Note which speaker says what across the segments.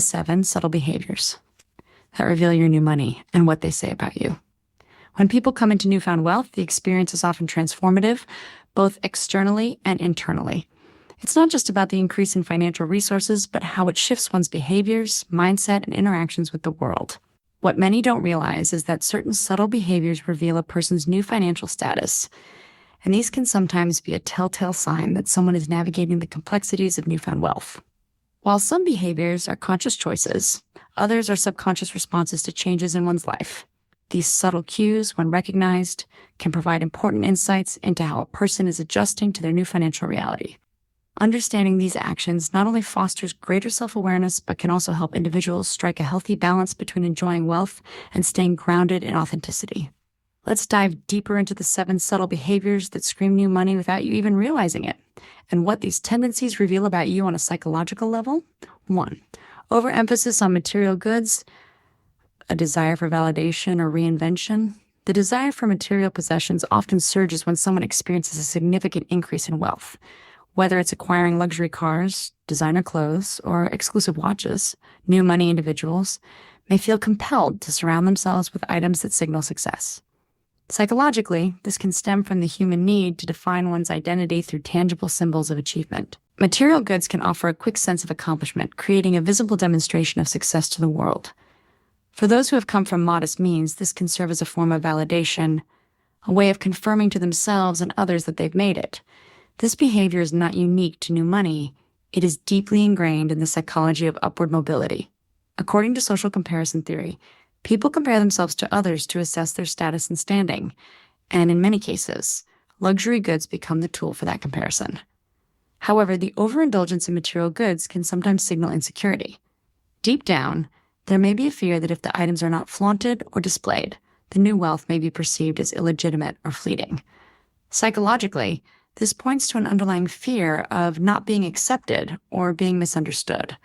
Speaker 1: 7 subtle behaviors that reveal your new money and what they say about you. When people come into newfound wealth, the experience is often transformative, both externally and internally. It's not just about the increase in financial resources, but how it shifts one's behaviors, mindset, and interactions with the world. What many don't realize is that certain subtle behaviors reveal a person's new financial status, and these can sometimes be a telltale sign that someone is navigating the complexities of newfound wealth. While some behaviors are conscious choices, others are subconscious responses to changes in one's life. These subtle cues, when recognized, can provide important insights into how a person is adjusting to their new financial reality. Understanding these actions not only fosters greater self-awareness, but can also help individuals strike a healthy balance between enjoying wealth and staying grounded in authenticity. Let's dive deeper into the 7 subtle behaviors that scream new money without you even realizing it, and what these tendencies reveal about you on a psychological level. 1. Overemphasis on material goods, a desire for validation or reinvention. The desire for material possessions often surges when someone experiences a significant increase in wealth. Whether it's acquiring luxury cars, designer clothes, or exclusive watches, new money individuals may feel compelled to surround themselves with items that signal success. Psychologically, this can stem from the human need to define one's identity through tangible symbols of achievement. Material goods can offer a quick sense of accomplishment, creating a visible demonstration of success to the world. For those who have come from modest means, this can serve as a form of validation, a way of confirming to themselves and others that they've made it. This behavior is not unique to new money. It is deeply ingrained in the psychology of upward mobility. According to social comparison theory, people compare themselves to others to assess their status and standing, and in many cases, luxury goods become the tool for that comparison. However, the overindulgence in material goods can sometimes signal insecurity. Deep down, there may be a fear that if the items are not flaunted or displayed, the new wealth may be perceived as illegitimate or fleeting. Psychologically, this points to an underlying fear of not being accepted or being misunderstood.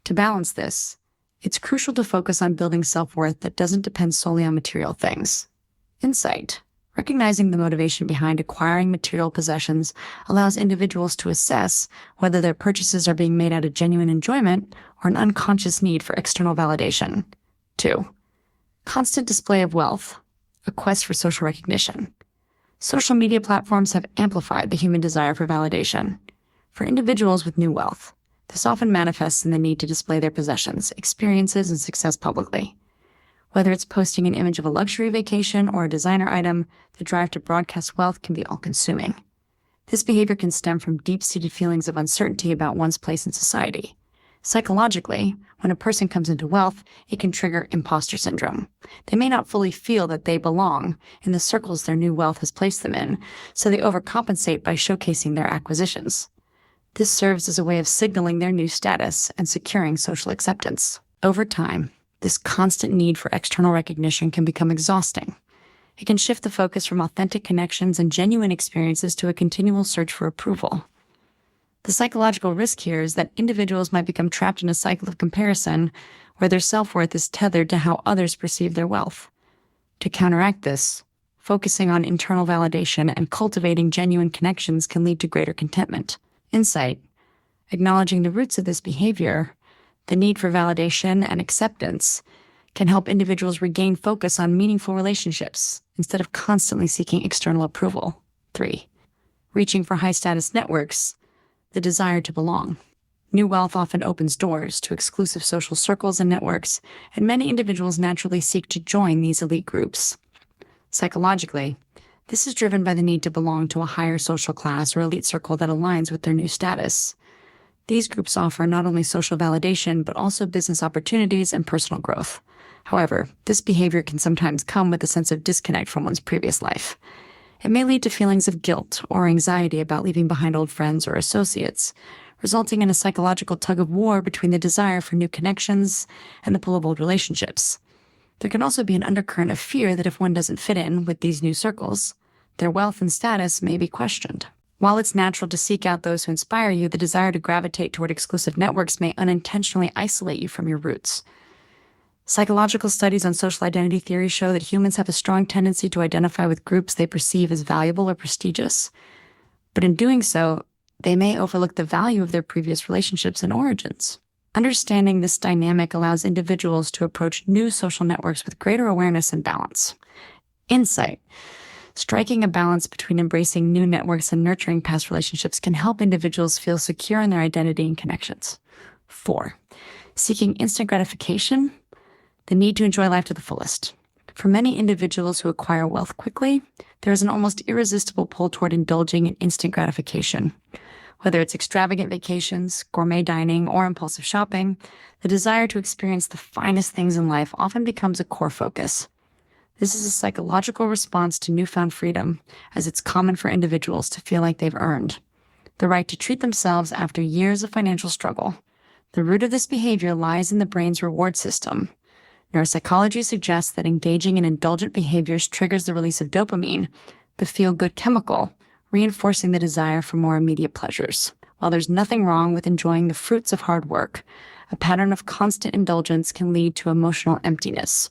Speaker 1: To balance this, it's crucial to focus on building self-worth that doesn't depend solely on material things. Insight. Recognizing the motivation behind acquiring material possessions allows individuals to assess whether their purchases are being made out of genuine enjoyment or an unconscious need for external validation. 2. Constant display of wealth, a quest for social recognition. Social media platforms have amplified the human desire for validation. For individuals with new wealth, this often manifests in the need to display their possessions, experiences, and success publicly. Whether it's posting an image of a luxury vacation or a designer item, the drive to broadcast wealth can be all-consuming. This behavior can stem from deep-seated feelings of uncertainty about one's place in society. Psychologically, when a person comes into wealth, it can trigger imposter syndrome. They may not fully feel that they belong in the circles their new wealth has placed them in, so they overcompensate by showcasing their acquisitions. This serves as a way of signaling their new status and securing social acceptance. Over time, this constant need for external recognition can become exhausting. It can shift the focus from authentic connections and genuine experiences to a continual search for approval. The psychological risk here is that individuals might become trapped in a cycle of comparison where their self-worth is tethered to how others perceive their wealth. To counteract this, focusing on internal validation and cultivating genuine connections can lead to greater contentment. Insight. Acknowledging the roots of this behavior, the need for validation and acceptance, can help individuals regain focus on meaningful relationships instead of constantly seeking external approval. 3. Reaching for high-status networks, the desire to belong. New wealth often opens doors to exclusive social circles and networks, and many individuals naturally seek to join these elite groups. Psychologically, this is driven by the need to belong to a higher social class or elite circle that aligns with their new status. These groups offer not only social validation, but also business opportunities and personal growth. However, this behavior can sometimes come with a sense of disconnect from one's previous life. It may lead to feelings of guilt or anxiety about leaving behind old friends or associates, resulting in a psychological tug-of-war between the desire for new connections and the pull of old relationships. There can also be an undercurrent of fear that if one doesn't fit in with these new circles, their wealth and status may be questioned. While it's natural to seek out those who inspire you, the desire to gravitate toward exclusive networks may unintentionally isolate you from your roots. Psychological studies on social identity theory show that humans have a strong tendency to identify with groups they perceive as valuable or prestigious. But in doing so, they may overlook the value of their previous relationships and origins. Understanding this dynamic allows individuals to approach new social networks with greater awareness and balance. Insight. Striking a balance between embracing new networks and nurturing past relationships can help individuals feel secure in their identity and connections. 4. Seeking instant gratification, the need to enjoy life to the fullest. For many individuals who acquire wealth quickly, there is an almost irresistible pull toward indulging in instant gratification. Whether it's extravagant vacations, gourmet dining, or impulsive shopping, the desire to experience the finest things in life often becomes a core focus. This is a psychological response to newfound freedom, as it's common for individuals to feel like they've earned the right to treat themselves after years of financial struggle. The root of this behavior lies in the brain's reward system. Neuropsychology suggests that engaging in indulgent behaviors triggers the release of dopamine, the feel-good chemical, reinforcing the desire for more immediate pleasures. While there's nothing wrong with enjoying the fruits of hard work, a pattern of constant indulgence can lead to emotional emptiness.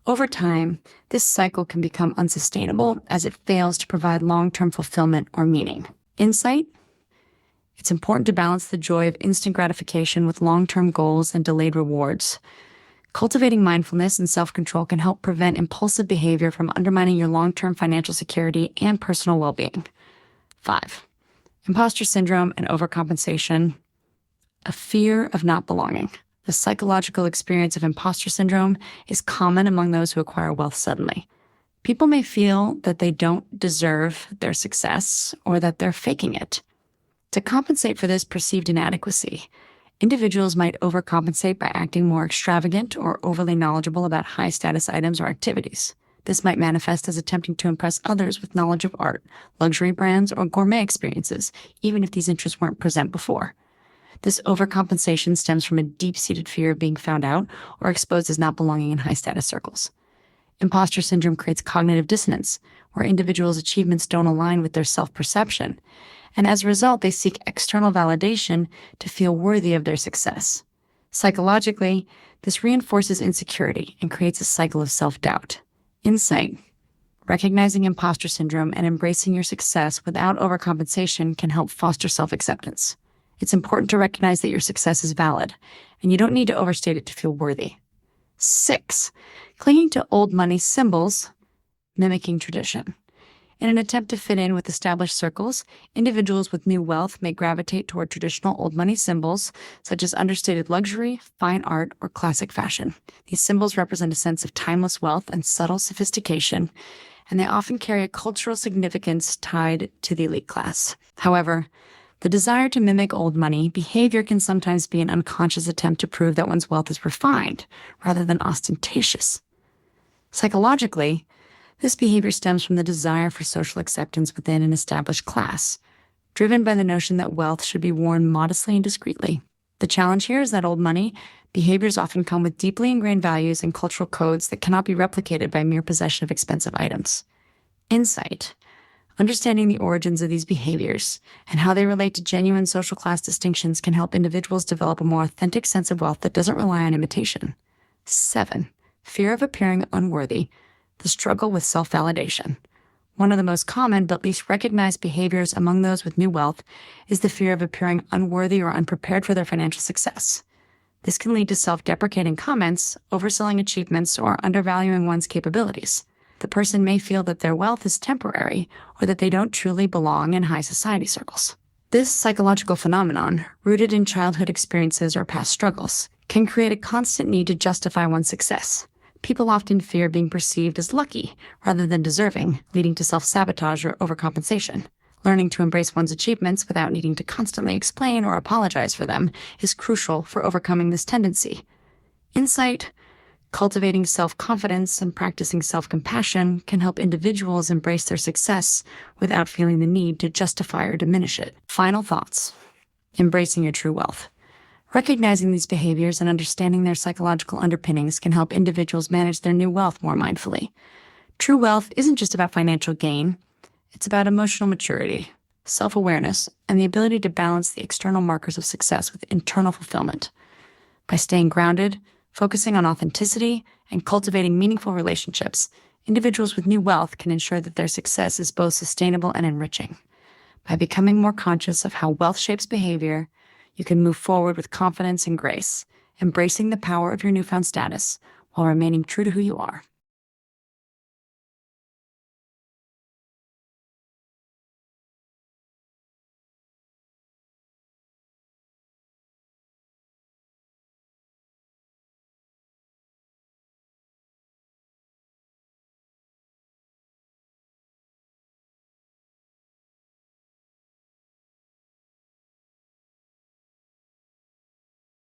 Speaker 1: Over time, this cycle can become unsustainable as it fails to provide long-term fulfillment or meaning. Insight? It's important to balance the joy of instant gratification with long-term goals and delayed rewards. Cultivating mindfulness and self-control can help prevent impulsive behavior from undermining your long-term financial security and personal well-being. 5. Imposter syndrome and overcompensation. A fear of not belonging. The psychological experience of imposter syndrome is common among those who acquire wealth suddenly. People may feel that they don't deserve their success or that they're faking it. To compensate for this perceived inadequacy, individuals might overcompensate by acting more extravagant or overly knowledgeable about high-status items or activities. This might manifest as attempting to impress others with knowledge of art, luxury brands, or gourmet experiences, even if these interests weren't present before. This overcompensation stems from a deep-seated fear of being found out or exposed as not belonging in high-status circles. Imposter syndrome creates cognitive dissonance, where individuals' achievements don't align with their self-perception, and as a result, they seek external validation to feel worthy of their success. Psychologically, this reinforces insecurity and creates a cycle of self-doubt. Insight. Recognizing imposter syndrome and embracing your success without overcompensation can help foster self-acceptance. It's important to recognize that your success is valid, and you don't need to overstate it to feel worthy. 6. Clinging to old money symbols, mimicking tradition. In an attempt to fit in with established circles, individuals with new wealth may gravitate toward traditional old money symbols, such as understated luxury, fine art, or classic fashion. These symbols represent a sense of timeless wealth and subtle sophistication, and they often carry a cultural significance tied to the elite class. However, the desire to mimic old money behavior can sometimes be an unconscious attempt to prove that one's wealth is refined, rather than ostentatious. Psychologically, this behavior stems from the desire for social acceptance within an established class, driven by the notion that wealth should be worn modestly and discreetly. The challenge here is that old money behaviors often come with deeply ingrained values and cultural codes that cannot be replicated by mere possession of expensive items. Insight. Understanding the origins of these behaviors and how they relate to genuine social class distinctions can help individuals develop a more authentic sense of wealth that doesn't rely on imitation. 7. Fear of appearing unworthy. The struggle with self-validation. One of the most common but least recognized behaviors among those with new wealth is the fear of appearing unworthy or unprepared for their financial success. This can lead to self-deprecating comments, overselling achievements, or undervaluing one's capabilities. The person may feel that their wealth is temporary or that they don't truly belong in high society circles. This psychological phenomenon, rooted in childhood experiences or past struggles, can create a constant need to justify one's success. People often fear being perceived as lucky rather than deserving, leading to self-sabotage or overcompensation. Learning to embrace one's achievements without needing to constantly explain or apologize for them is crucial for overcoming this tendency. Insight. Cultivating self-confidence and practicing self-compassion can help individuals embrace their success without feeling the need to justify or diminish it. Final thoughts. Embracing your true wealth. Recognizing these behaviors and understanding their psychological underpinnings can help individuals manage their new wealth more mindfully. True wealth isn't just about financial gain. It's about emotional maturity, self-awareness, and the ability to balance the external markers of success with internal fulfillment. By staying grounded, focusing on authenticity, and cultivating meaningful relationships, individuals with new wealth can ensure that their success is both sustainable and enriching. By becoming more conscious of how wealth shapes behavior, you can move forward with confidence and grace, embracing the power of your newfound status while remaining true to who you are.